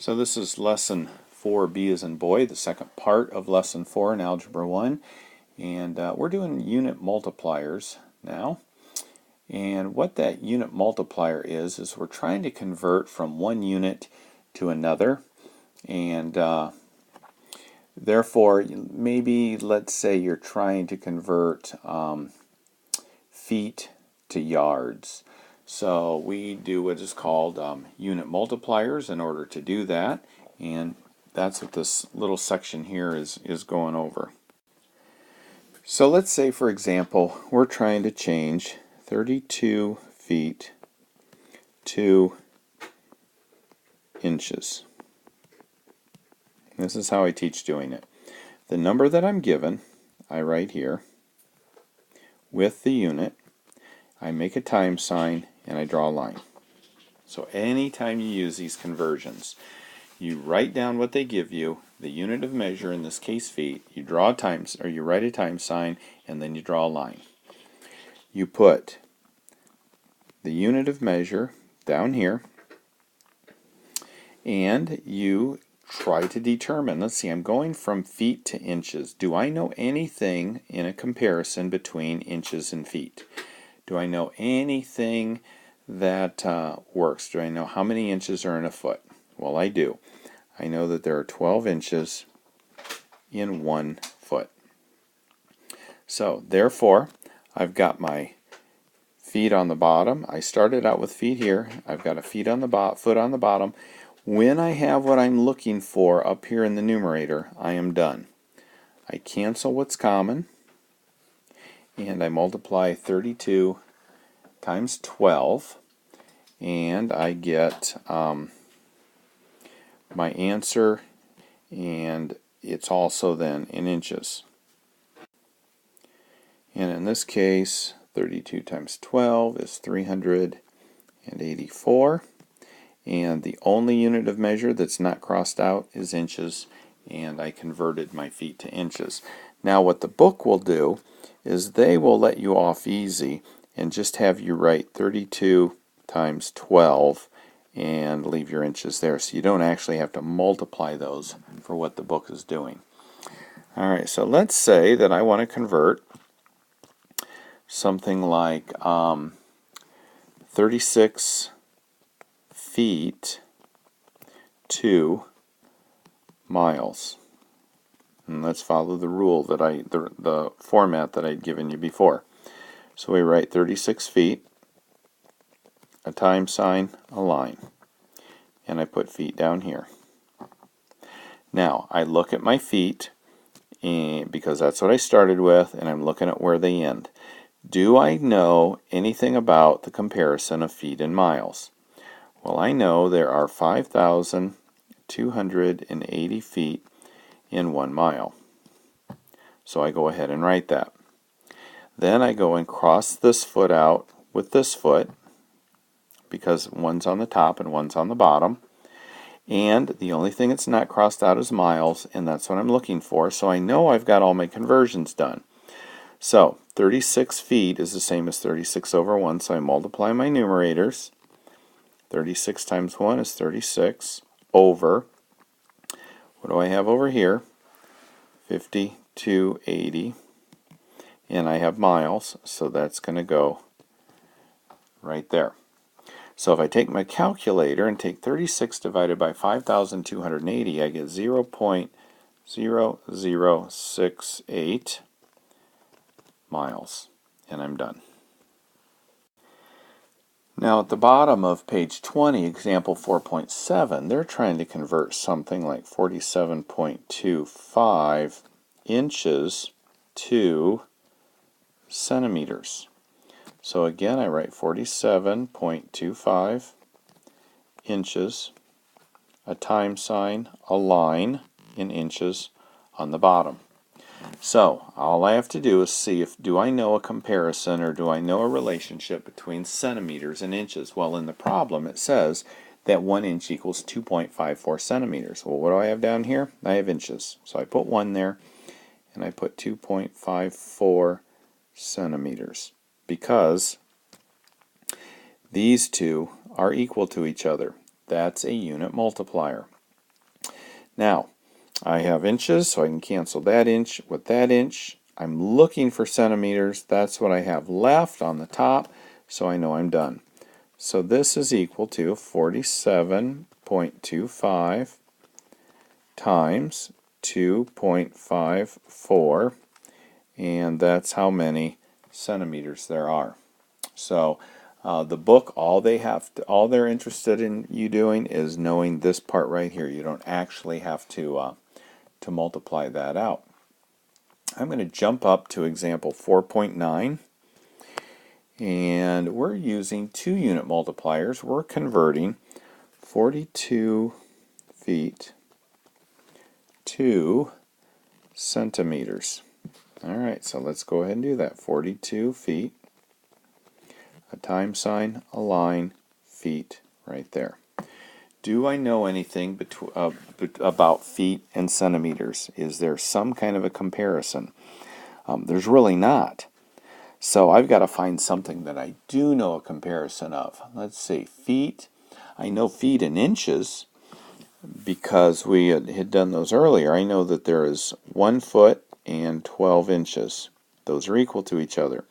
So this is lesson 4B as in boy, the second part of lesson 4 in Algebra 1. And we're doing unit multipliers now. And what that unit multiplier is we're trying to convert from one unit to another. And therefore, maybe let's say you're trying to convert feet to yards. So we do what is called unit multipliers in order to do that, and that's what this little section here is going over. So let's say, for example, we're trying to change 32 feet to inches. This is how I teach doing it. The number that I'm given, I write here with the unit. I make a time sign and I draw a line. So anytime you use these conversions, you write down what they give you, the unit of measure, in this case feet, you draw a times, or you write a time sign, and then you draw a line. You put the unit of measure down here, and you try to determine, let's see, I'm going from feet to inches. Do I know anything in a comparison between inches and feet? Do I know anything that works? Do I know how many inches are in a foot? Well, I do. I know that there are 12 inches in 1 foot. So, therefore, I've got my feet on the bottom. I started out with feet here. I've got a foot on the bottom. When I have what I'm looking for up here in the numerator, I am done. I cancel what's common, and I multiply 32 times 12, and I get my answer, and it's also then in inches. And in this case, 32 times 12 is 384, and the only unit of measure that's not crossed out is inches, and I converted my feet to inches. Now what the book will do is they will let you off easy and just have you write 32 times 12 and leave your inches there, so you don't actually have to multiply those for what the book is doing. Alright, so let's say that I want to convert something like 36 feet to miles. And let's follow the rule that the format that I'd given you before. So we write 36 feet, a time sign, a line, and I put feet down here. Now I look at my feet, because that's what I started with, and I'm looking at where they end. Do I know anything about the comparison of feet and miles? Well, I know there are 5,280 feet in 1 mile. So I go ahead and write that. Then I go and cross this foot out with this foot, because one's on the top and one's on the bottom. And the only thing that's not crossed out is miles, and that's what I'm looking for. So I know I've got all my conversions done. So 36 feet is the same as 36 over 1, so I multiply my numerators. 36 times 1 is 36 over, what do I have over here? 5,280. And I have miles, so that's going to go right there. So if I take my calculator and take 36 divided by 5,280, I get 0.0068 miles, and I'm done. Now at the bottom of page 20, example 4.7, they're trying to convert something like 47.25 inches to centimeters. So again, I write 47.25 inches, a time sign, a line in inches on the bottom. So all I have to do is see do I know a comparison, or do I know a relationship between centimeters and inches. Well, in the problem it says that 1 inch equals 2.54 centimeters. Well, what do I have down here? I have inches. So I put 1 there, and I put 2.54 centimeters, because these two are equal to each other. That's a unit multiplier. Now, I have inches, so I can cancel that inch with that inch. I'm looking for centimeters. That's what I have left on the top, so I know I'm done. So this is equal to 47.25 times 2.54, and that's how many centimeters there are. So the book, all they're interested in you doing is knowing this part right here. You don't actually have to multiply that out. I'm going to jump up to example 4.9, and we're using 2-unit multipliers. We're converting 42 feet to centimeters. All right, so let's go ahead and do that. 42 feet, a time sign, a line, feet, right there. Do I know anything about feet and centimeters? Is there some kind of a comparison? There's really not. So I've got to find something that I do know a comparison of. Let's see, feet. I know feet in inches because we had done those earlier. I know that there is 1 foot and 12 inches. Those are equal to each other.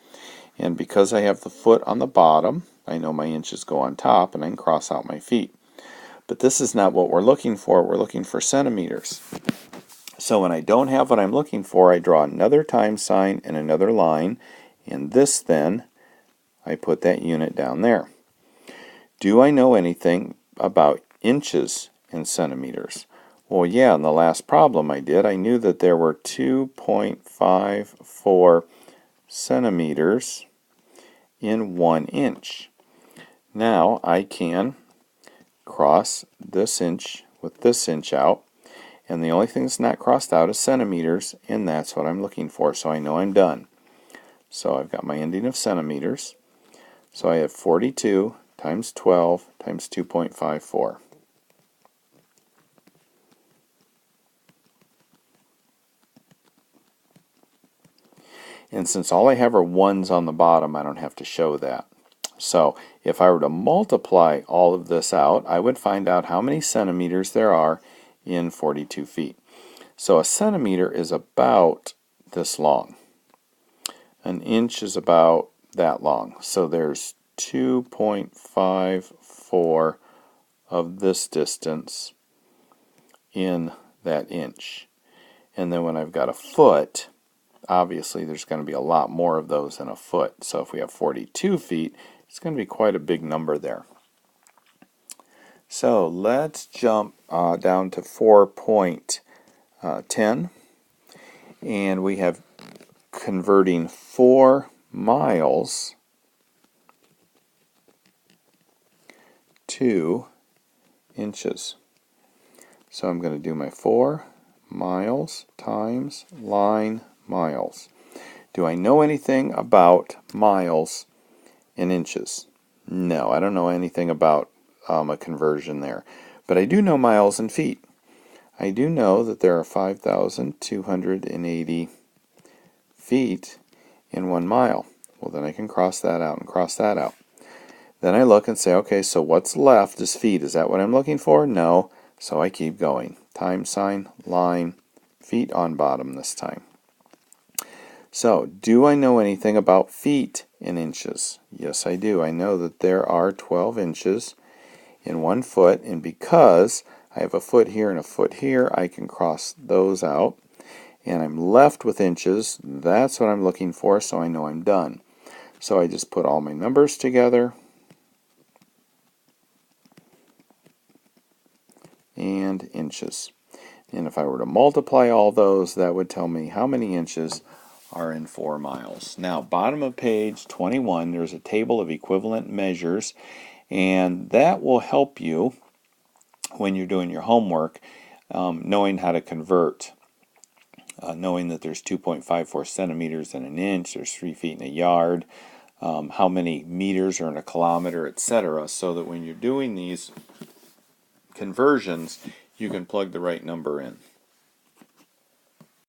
And because I have the foot on the bottom, I know my inches go on top, and I can cross out my feet. But this is not what we're looking for. We're looking for centimeters. So when I don't have what I'm looking for, I draw another time sign and another line. And this then, I put that unit down there. Do I know anything about inches in centimeters? Well, yeah, in the last problem I did, I knew that there were 2.54 centimeters in 1 inch. Now I can cross this inch with this inch out, and the only thing that's not crossed out is centimeters, and that's what I'm looking for, so I know I'm done. So I've got my ending of centimeters. So I have 42 times 12 times 2.54. And since all I have are ones on the bottom, I don't have to show that. So if I were to multiply all of this out, I would find out how many centimeters there are in 42 feet. So a centimeter is about this long. An inch is about that long. So there's 2.54 of this distance in that inch. And then when I've got a foot, obviously there's going to be a lot more of those than a foot. So if we have 42 feet, it's going to be quite a big number there. So let's jump down to 4.10, and we have converting 4 miles to inches. So I'm going to do my 4 miles times line miles. Do I know anything about miles in inches? No, I don't know anything about a conversion there. But I do know miles and feet. I do know that there are 5,280 feet in 1 mile. Well, then I can cross that out and cross that out. Then I look and say, okay, so what's left is feet. Is that what I'm looking for? No. So I keep going. Time sign, line, feet on bottom this time. So, do I know anything about feet in inches? Yes, I do. I know that there are 12 inches in 1 foot, and because I have a foot here and a foot here, I can cross those out, and I'm left with inches. That's what I'm looking for, so I know I'm done. So I just put all my numbers together, and inches. And if I were to multiply all those, that would tell me how many inches are in 4 miles. Now, bottom of page 21, there's a table of equivalent measures, and that will help you when you're doing your homework, knowing how to convert, knowing that there's 2.54 centimeters in an inch, there's 3 feet in a yard, how many meters are in a kilometer, etc., so that when you're doing these conversions, you can plug the right number in.